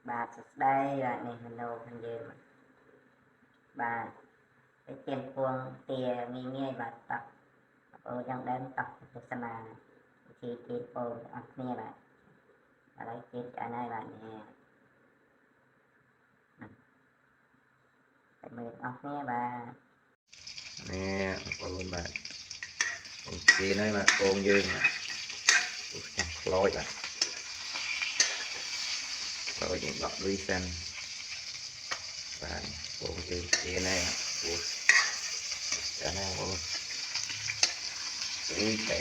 បាទសួស្តីនេះមនោខាងយើងបាទទៅទៀនពួងទាងាយបាទតោះអូយ៉ាងដើមតោះទស្សនាវិធីទៀនពួងអស់គ្នាបាទឥឡូវទៀនឆ្អិនហើយបាទនេះតែមើលអស់គ្នាបាទនេះបងប្អូនបាទអូខេហើយបាទបងយើងចាំខ្លោចបាទខ្លោចយើងដកលុយសិនបាទបងយើងជានេះអូចាណាបងនេះតែ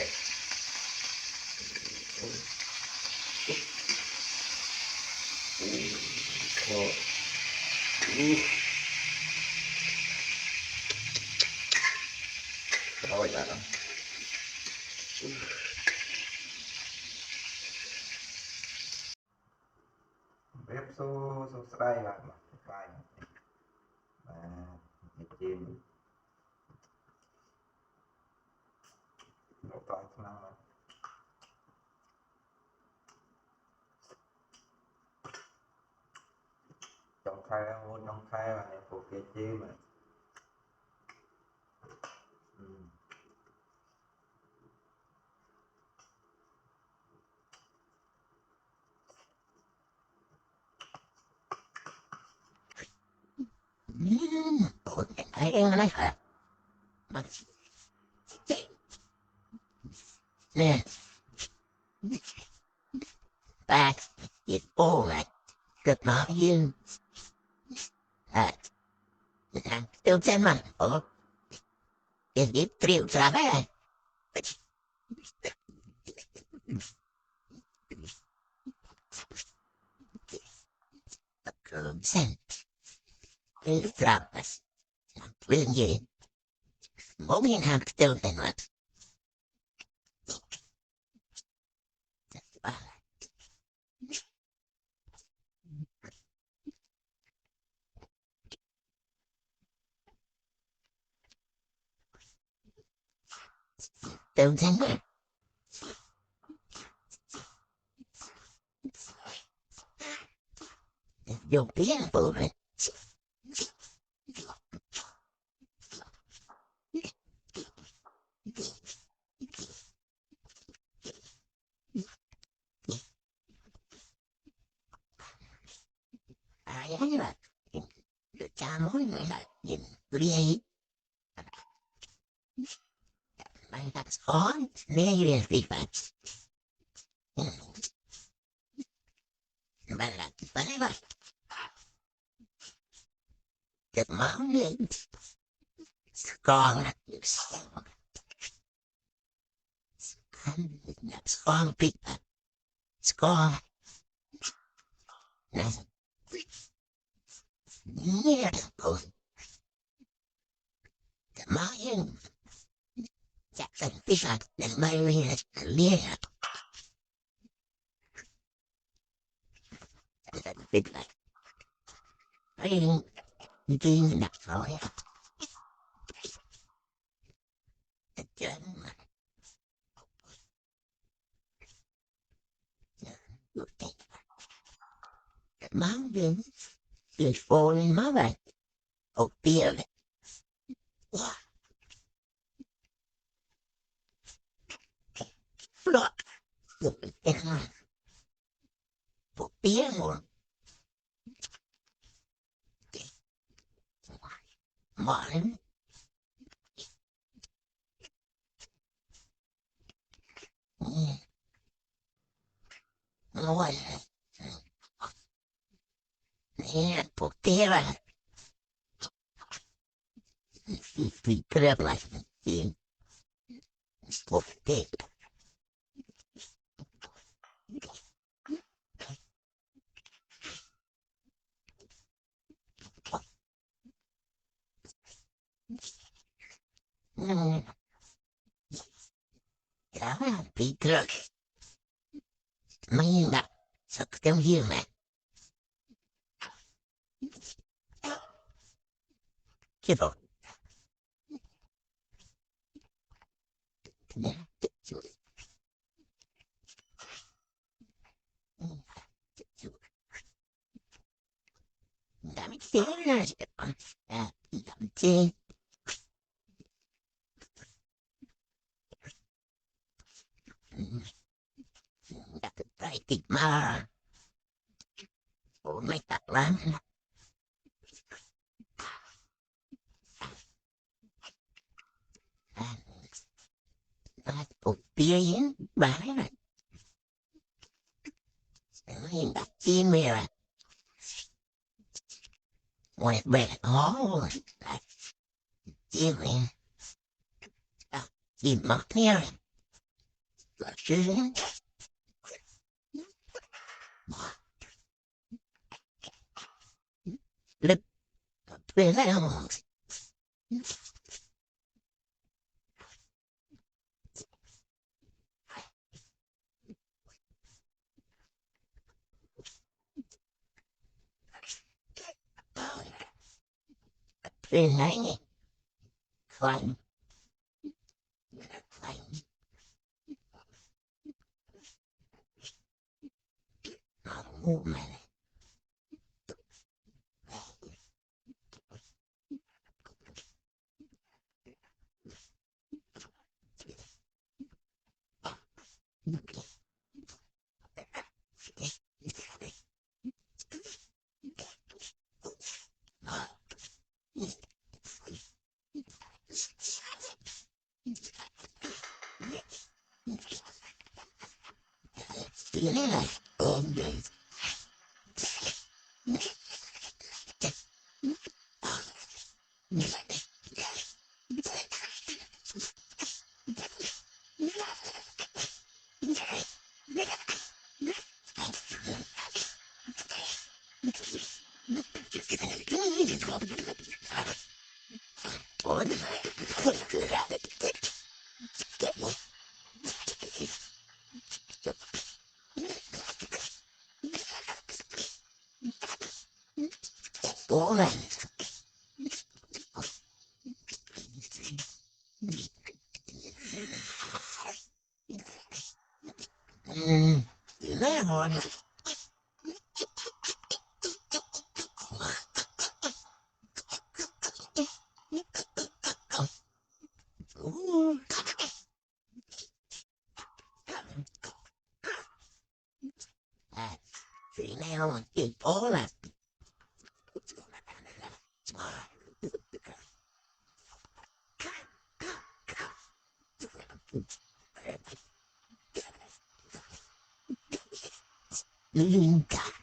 ខ្លោចខ្លោចបាទរៀបសួស្តីបាទបាទបាទជាលោកតោះខ្លាំងបាទចុងខែមុនចុងខែបាទនេះពួកគេជឿបាទHãy ăn lấy hả? Mà nè, ba dịch ô lại cực nó dương tiêu chân mà ở tiền biết triệu ra đấy tập cường sen cái lúc làm lương gì mỗi miền hàng tiêu này mà tiêu chân mà dùng tiếng bự này ai là cha mối người là nhìn ghê mày đặt khó ghê gì vậy mày là cái vậy cái máu lên con là con bị con này nghe rồi cái máu lên chắc là biết là để mày lên nghe là biết là ấy đi đặt rồi chuyện mà máu lên để phô lên máu vậy ổ tia này lọt được cái hai ổ tia một mở lên ngồi nè ổ tia là vì cái lại chuyện ổ tia đó là bị trượt mấy đặt sực trong riêng này cái rồi Tay kịch mà ổn mấy tặc lắm một bia yến bán này nhìn đặt chim mẹ là ngoài bè khó chim mẹ chim mất nha là chứ lip về lại không về lại khoan khoan ngu mà thế là ôm đi bố này lấy hồi chuyện này không chuyện bố là Linda.